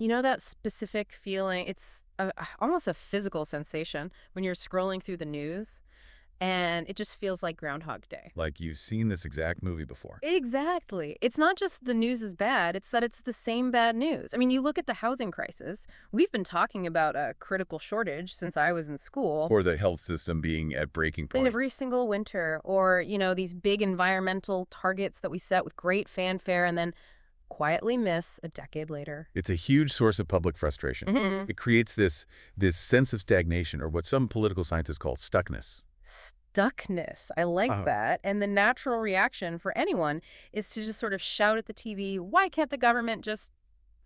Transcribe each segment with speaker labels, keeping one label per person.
Speaker 1: You know that specific feeling? It's almost a physical sensation when you're scrolling through the news and it just feels like Groundhog Day.
Speaker 2: Like you've seen this exact movie before.
Speaker 1: Exactly. It's not just the news is bad, it's that it's the same bad news. I mean, you look at the housing crisis. We've been talking about a critical shortage since I was in school.
Speaker 2: Or the health system being at breaking point.
Speaker 1: Every single winter, or, these big environmental targets that we set with great fanfare and then quietly miss a decade later.
Speaker 2: It's a huge source of public frustration. It creates this sense of stagnation, or what some political scientists call stuckness.
Speaker 1: Stuckness. I like that. And the natural reaction for anyone is to just sort of shout at the TV, why can't the government just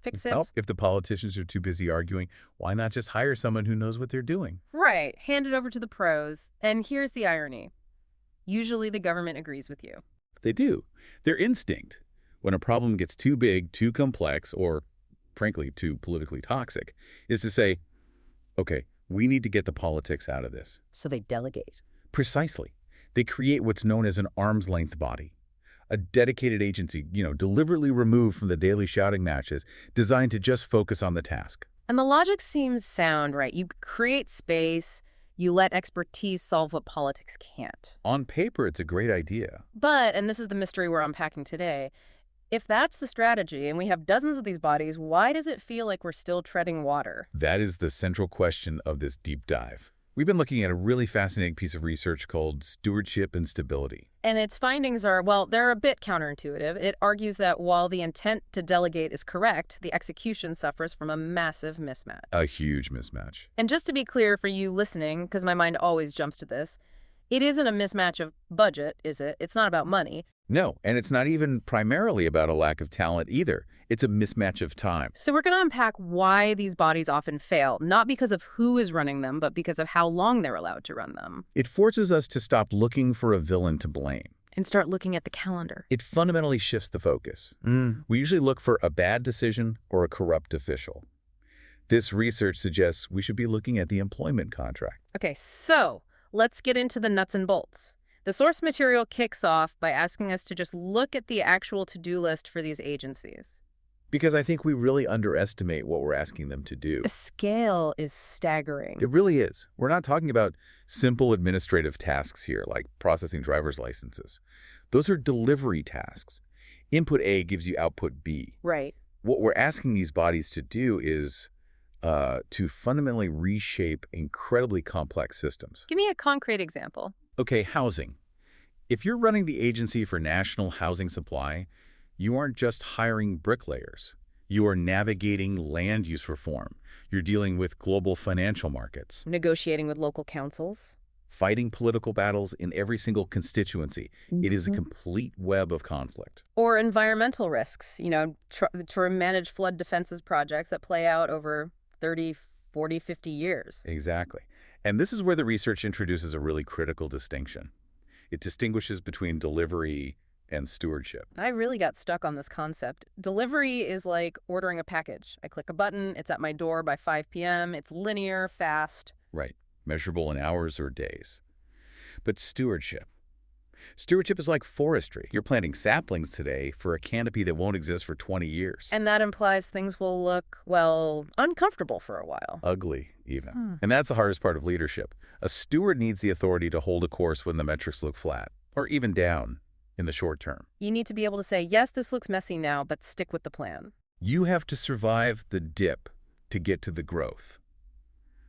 Speaker 1: fix it?
Speaker 2: Well, if the politicians are too busy arguing, why not just hire someone who knows what they're doing?
Speaker 1: Right. Hand it over to the pros. And here's the irony. Usually the government agrees with you.
Speaker 2: They do. Their instinct, when a problem gets too big, too complex, or, frankly, too politically toxic, is to say, okay, we need to get the politics out of this.
Speaker 1: So they delegate.
Speaker 2: Precisely. They create what's known as an arm's length body, a dedicated agency, deliberately removed from the daily shouting matches, designed to just focus on the task.
Speaker 1: And the logic seems sound, right? You create space, you let expertise solve what politics can't.
Speaker 2: On paper, it's a great idea.
Speaker 1: But, and this is the mystery we're unpacking today, if that's the strategy and we have dozens of these bodies, why does it feel like we're still treading water?
Speaker 2: That is the central question of this deep dive. We've been looking at a really fascinating piece of research called Stewardship Instability.
Speaker 1: And its findings are, well, they're a bit counterintuitive. It argues that while the intent to delegate is correct, the execution suffers from a massive mismatch.
Speaker 2: A huge mismatch.
Speaker 1: And just to be clear for you listening, because my mind always jumps to this, it isn't a mismatch of budget, is it? It's not about money.
Speaker 2: No, and it's not even primarily about a lack of talent either. It's a mismatch of time.
Speaker 1: So we're going to unpack why these bodies often fail, not because of who is running them, but because of how long they're allowed to run them.
Speaker 2: It forces us to stop looking for a villain to blame.
Speaker 1: And start looking at the calendar.
Speaker 2: It fundamentally shifts the focus. We usually look for a bad decision or a corrupt official. This research suggests we should be looking at the employment contract.
Speaker 1: Okay, so let's get into the nuts and bolts. The source material kicks off by asking us to just look at the actual to-do list for these agencies.
Speaker 2: Because I think we really underestimate what we're asking them to do.
Speaker 1: The scale is staggering.
Speaker 2: It really is. We're not talking about simple administrative tasks here, like processing driver's licenses. Those are delivery tasks. Input A gives you output B.
Speaker 1: Right.
Speaker 2: What we're asking these bodies to do is to fundamentally reshape incredibly complex systems.
Speaker 1: Give me a concrete example.
Speaker 2: Okay, housing. If you're running the Agency for National Housing Supply, you aren't just hiring bricklayers. You are navigating land use reform. You're dealing with global financial markets.
Speaker 1: Negotiating with local councils.
Speaker 2: Fighting political battles in every single constituency. It is a complete web of conflict.
Speaker 1: Or environmental risks, to manage flood defenses projects that play out over 30, 40, 50 years.
Speaker 2: Exactly. And this is where the research introduces a really critical distinction. It distinguishes between delivery and stewardship.
Speaker 1: I really got stuck on this concept. Delivery is like ordering a package. I click a button, it's at my door by 5 p.m., it's linear, fast.
Speaker 2: Right. Measurable in hours or days. But stewardship is like forestry. You're planting saplings today for a canopy that won't exist for 20 years.
Speaker 1: And that implies things will look, well, uncomfortable for a while.
Speaker 2: Ugly, even. And that's the hardest part of leadership. A steward needs the authority to hold a course when the metrics look flat, or even down, in the short term.
Speaker 1: You need to be able to say, yes, this looks messy now, but stick with the plan.
Speaker 2: You have to survive the dip to get to the growth.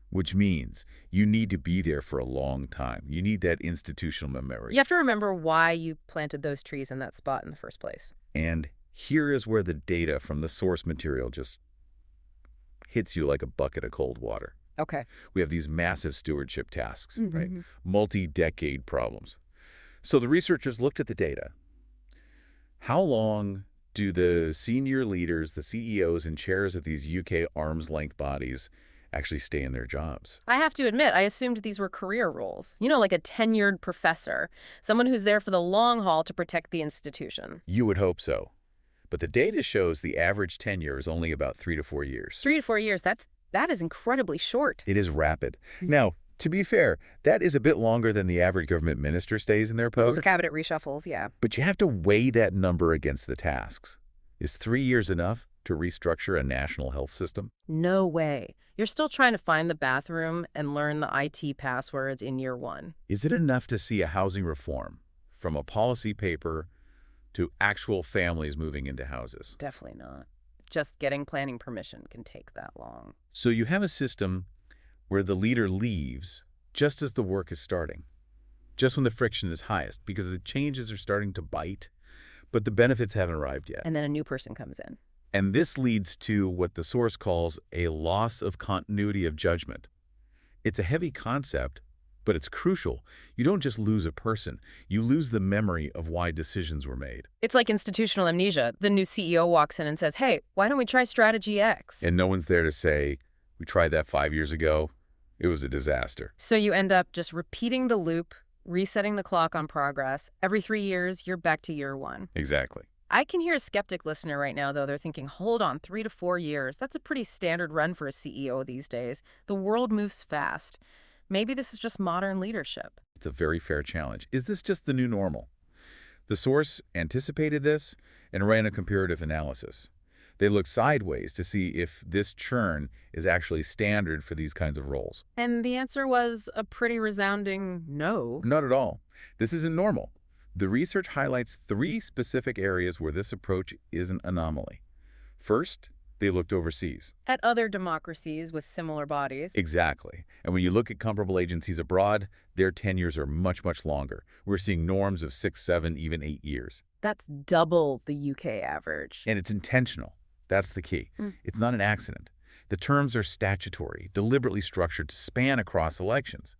Speaker 2: Which means you need to be there for a long time. You need that institutional memory.
Speaker 1: You have to remember why you planted those trees in that spot in the first place.
Speaker 2: And here is where the data from the source material just hits you like a bucket of cold water.
Speaker 1: Okay.
Speaker 2: We have these massive stewardship tasks, right? Multi-decade problems. So the researchers looked at the data. How long do the senior leaders, the CEOs and chairs of these UK arm's-length bodies actually stay in their jobs?
Speaker 1: I have to admit, I assumed these were career roles. Like a tenured professor, someone who's there for the long haul to protect the institution.
Speaker 2: You would hope so. But the data shows the average tenure is only about 3 to 4 years.
Speaker 1: 3 to 4 years, that is incredibly short.
Speaker 2: It is rapid. Now, to be fair, that is a bit longer than the average government minister stays in their post.
Speaker 1: Those cabinet reshuffles, yeah.
Speaker 2: But you have to weigh that number against the tasks. Is 3 years enough to restructure a national health system?
Speaker 1: No way. You're still trying to find the bathroom and learn the IT passwords in year one.
Speaker 2: Is it enough to see a housing reform from a policy paper to actual families moving into houses?
Speaker 1: Definitely not. Just getting planning permission can take that long.
Speaker 2: So you have a system where the leader leaves just as the work is starting, just when the friction is highest, because the changes are starting to bite, but the benefits haven't arrived yet.
Speaker 1: And then a new person comes in.
Speaker 2: And this leads to what the source calls a loss of continuity of judgment. It's a heavy concept, but it's crucial. You don't just lose a person, you lose the memory of why decisions were made.
Speaker 1: It's like institutional amnesia. The new CEO walks in and says, hey, why don't we try strategy X?
Speaker 2: And no one's there to say, we tried that 5 years ago. It was a disaster.
Speaker 1: So you end up just repeating the loop, resetting the clock on progress. Every 3 years, you're back to year one.
Speaker 2: Exactly.
Speaker 1: I can hear a skeptic listener right now, though. They're thinking, hold on, 3 to 4 years. That's a pretty standard run for a CEO these days. The world moves fast. Maybe this is just modern leadership.
Speaker 2: It's a very fair challenge. Is this just the new normal? The source anticipated this and ran a comparative analysis. They looked sideways to see if this churn is actually standard for these kinds of roles.
Speaker 1: And the answer was a pretty resounding no.
Speaker 2: Not at all. This isn't normal. The research highlights 3 specific areas where this approach is an anomaly. First, they looked overseas.
Speaker 1: At other democracies with similar bodies.
Speaker 2: Exactly. And when you look at comparable agencies abroad, their tenures are much, much longer. We're seeing norms of 6, 7, even 8 years.
Speaker 1: That's double the UK average.
Speaker 2: And it's intentional. That's the key. It's not an accident. The terms are statutory, deliberately structured to span across elections.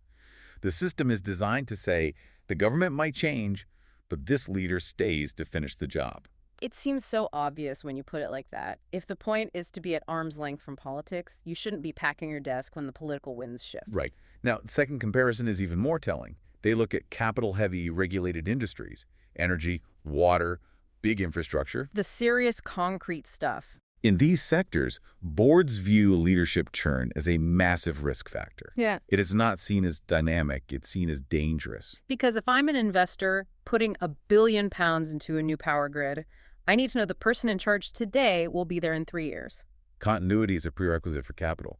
Speaker 2: The system is designed to say the government might change, but this leader stays to finish the job.
Speaker 1: It seems so obvious when you put it like that. If the point is to be at arm's length from politics, you shouldn't be packing your desk when the political winds shift.
Speaker 2: Right. Now, the second comparison is even more telling. They look at capital-heavy regulated industries, energy, water, big infrastructure.
Speaker 1: The serious concrete stuff.
Speaker 2: In these sectors, boards view leadership churn as a massive risk factor.
Speaker 1: Yeah.
Speaker 2: It is not seen as dynamic, it's seen as dangerous.
Speaker 1: Because if I'm an investor putting £1 billion into a new power grid, I need to know the person in charge today will be there in 3 years.
Speaker 2: Continuity is a prerequisite for capital.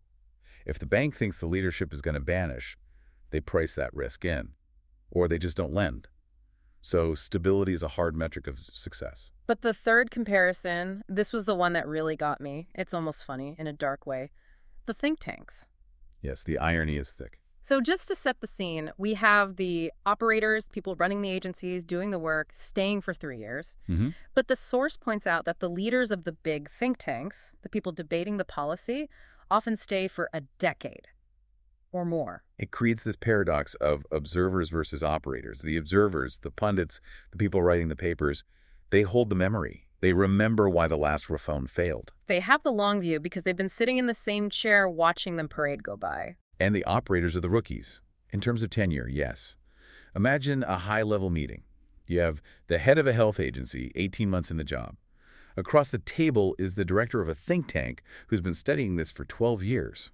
Speaker 2: If the bank thinks the leadership is going to vanish, they price that risk in, or they just don't lend. So stability is a hard metric of success.
Speaker 1: But the third comparison, this was the one that really got me. It's almost funny in a dark way. The think tanks.
Speaker 2: Yes, the irony is thick.
Speaker 1: So just to set the scene, we have the operators, people running the agencies, doing the work, staying for 3 years. But the source points out that the leaders of the big think tanks, the people debating the policy, often stay for a decade or more.
Speaker 2: It creates this paradox of observers versus operators. The observers, the pundits, the people writing the papers, they hold the memory. They remember why the last reform failed.
Speaker 1: They have the long view because they've been sitting in the same chair watching the parade go by.
Speaker 2: And the operators are the rookies. In terms of tenure, yes. Imagine a high-level meeting. You have the head of a health agency, 18 months in the job. Across the table is the director of a think tank who's been studying this for 12 years.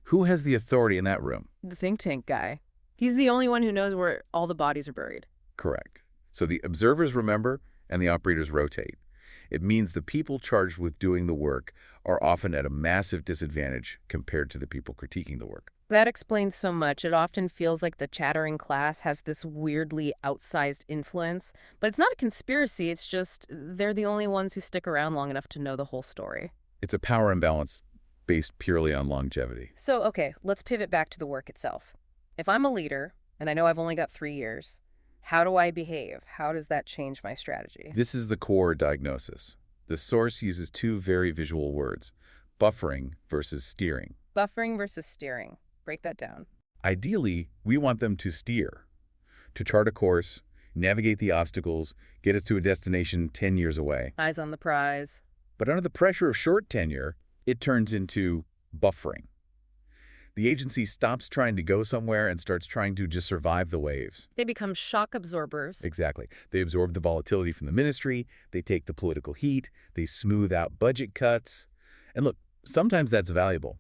Speaker 2: Who has the authority in that room?
Speaker 1: The think tank guy. He's the only one who knows where all the bodies are buried.
Speaker 2: Correct. So the observers remember and the operators rotate. It means the people charged with doing the work are often at a massive disadvantage compared to the people critiquing the work.
Speaker 1: That explains so much. It often feels like the chattering class has this weirdly outsized influence. But it's not a conspiracy. It's just they're the only ones who stick around long enough to know the whole story.
Speaker 2: It's a power imbalance based purely on longevity.
Speaker 1: So, okay, let's pivot back to the work itself. If I'm a leader, and I know I've only got 3 years, how do I behave? How does that change my strategy?
Speaker 2: This is the core diagnosis. The source uses 2 very visual words, buffering versus steering.
Speaker 1: Buffering versus steering. Break that down.
Speaker 2: Ideally, we want them to steer, to chart a course, navigate the obstacles, get us to a destination 10 years away.
Speaker 1: Eyes on the prize.
Speaker 2: But under the pressure of short tenure, it turns into buffering. The agency stops trying to go somewhere and starts trying to just survive the waves.
Speaker 1: They become shock absorbers.
Speaker 2: Exactly. They absorb the volatility from the ministry, they take the political heat, they smooth out budget cuts. And look, sometimes that's valuable.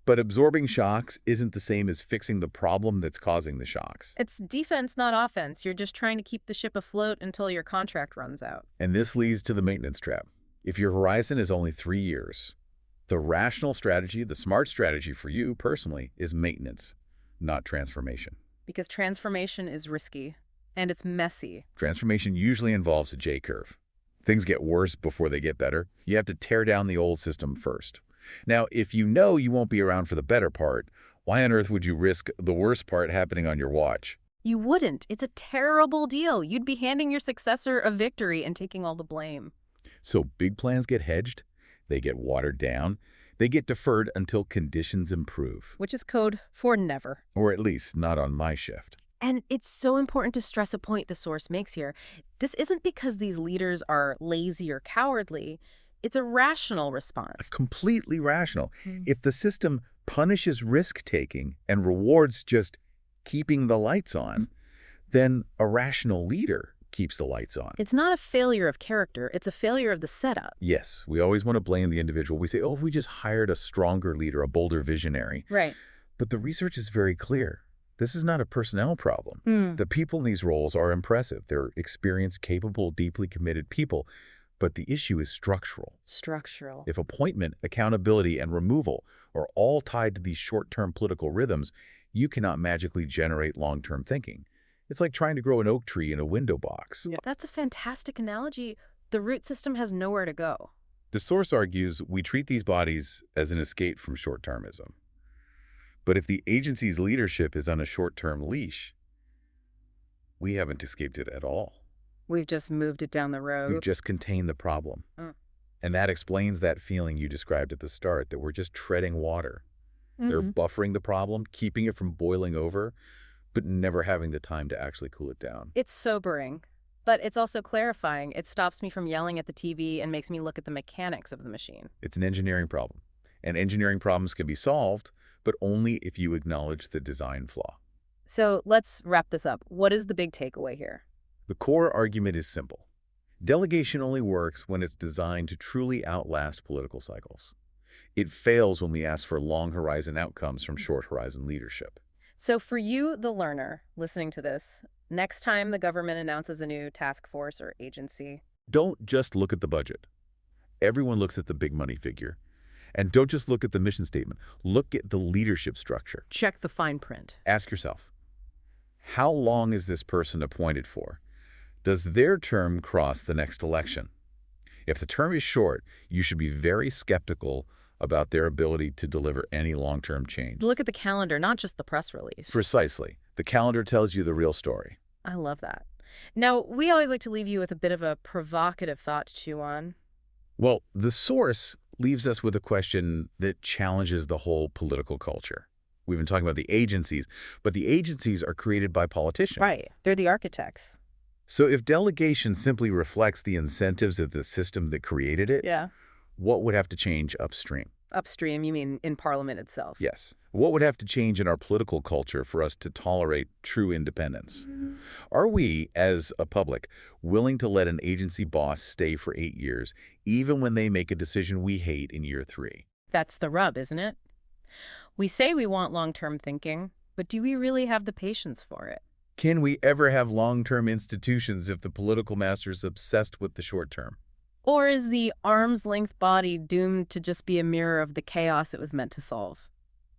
Speaker 2: But absorbing shocks isn't the same as fixing the problem that's causing the shocks.
Speaker 1: It's defense, not offense. You're just trying to keep the ship afloat until your contract runs out.
Speaker 2: And this leads to the maintenance trap. If your horizon is only 3 years, the rational strategy, the smart strategy for you personally is maintenance, not transformation.
Speaker 1: Because transformation is risky, and it's messy.
Speaker 2: Transformation usually involves a J-curve. Things get worse before they get better. You have to tear down the old system first. Now, if you know you won't be around for the better part, why on earth would you risk the worst part happening on your watch?
Speaker 1: You wouldn't. It's a terrible deal. You'd be handing your successor a victory and taking all the blame.
Speaker 2: So big plans get hedged, they get watered down, they get deferred until conditions improve.
Speaker 1: Which is code for never.
Speaker 2: Or at least not on my shift.
Speaker 1: And it's so important to stress a point the source makes here. This isn't because these leaders are lazy or cowardly. It's a rational response.
Speaker 2: Completely rational. If the system punishes risk-taking and rewards just keeping the lights on, then a rational leader keeps the lights on.
Speaker 1: It's not a failure of character. It's a failure of the setup.
Speaker 2: Yes, we always want to blame the individual. We say, oh, we just hired a stronger leader, a bolder visionary.
Speaker 1: Right.
Speaker 2: But the research is very clear. This is not a personnel problem. The people in these roles are impressive. They're experienced, capable, deeply committed people. But the issue is structural.
Speaker 1: Structural.
Speaker 2: If appointment, accountability, and removal are all tied to these short-term political rhythms, you cannot magically generate long-term thinking. It's like trying to grow an oak tree in a window box.
Speaker 1: Yeah. That's a fantastic analogy. The root system has nowhere to go.
Speaker 2: The source argues we treat these bodies as an escape from short-termism. But if the agency's leadership is on a short-term leash, we haven't escaped it at all.
Speaker 1: We've just moved it down the road.
Speaker 2: We've just contained the problem. And that explains that feeling you described at the start, that we're just treading water. They're buffering the problem, keeping it from boiling over, but never having the time to actually cool it down.
Speaker 1: It's sobering, but it's also clarifying. It stops me from yelling at the TV and makes me look at the mechanics of the machine.
Speaker 2: It's an engineering problem. And engineering problems can be solved, but only if you acknowledge the design flaw.
Speaker 1: So let's wrap this up. What is the big takeaway here?
Speaker 2: The core argument is simple. Delegation only works when it's designed to truly outlast political cycles. It fails when we ask for long horizon outcomes from short horizon leadership.
Speaker 1: So for you, the learner, listening to this, next time the government announces a new task force or agency,
Speaker 2: Don't just look at the budget. Everyone looks at the big money figure. And don't just look at the mission statement. Look at the leadership structure.
Speaker 1: check the fine print.
Speaker 2: Ask yourself, how long is this person appointed for? Does their term cross the next election? If the term is short, you should be very skeptical about their ability to deliver any long-term change.
Speaker 1: Look at the calendar, not just the press release.
Speaker 2: Precisely. The calendar tells you the real story.
Speaker 1: I love that. Now, we always like to leave you with a bit of a provocative thought to chew on.
Speaker 2: Well, the source leaves us with a question that challenges the whole political culture. We've been talking about the agencies, but the agencies are created by politicians.
Speaker 1: Right. They're the architects.
Speaker 2: So if delegation simply reflects the incentives of the system that created it,
Speaker 1: Yeah.
Speaker 2: what would have to change upstream?
Speaker 1: Upstream, you mean in Parliament itself?
Speaker 2: Yes. What would have to change in our political culture for us to tolerate true independence? Are we, as a public, willing to let an agency boss stay for 8 years, even when they make a decision we hate in year 3?
Speaker 1: That's the rub, isn't it? We say we want long-term thinking, but do we really have the patience for it?
Speaker 2: Can we ever have long-term institutions if the political master is obsessed with the short term?
Speaker 1: Or is the arm's-length body doomed to just be a mirror of the chaos it was meant to solve?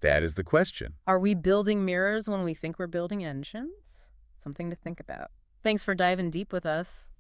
Speaker 2: That is the question.
Speaker 1: Are we building mirrors when we think we're building engines? Something to think about. Thanks for diving deep with us.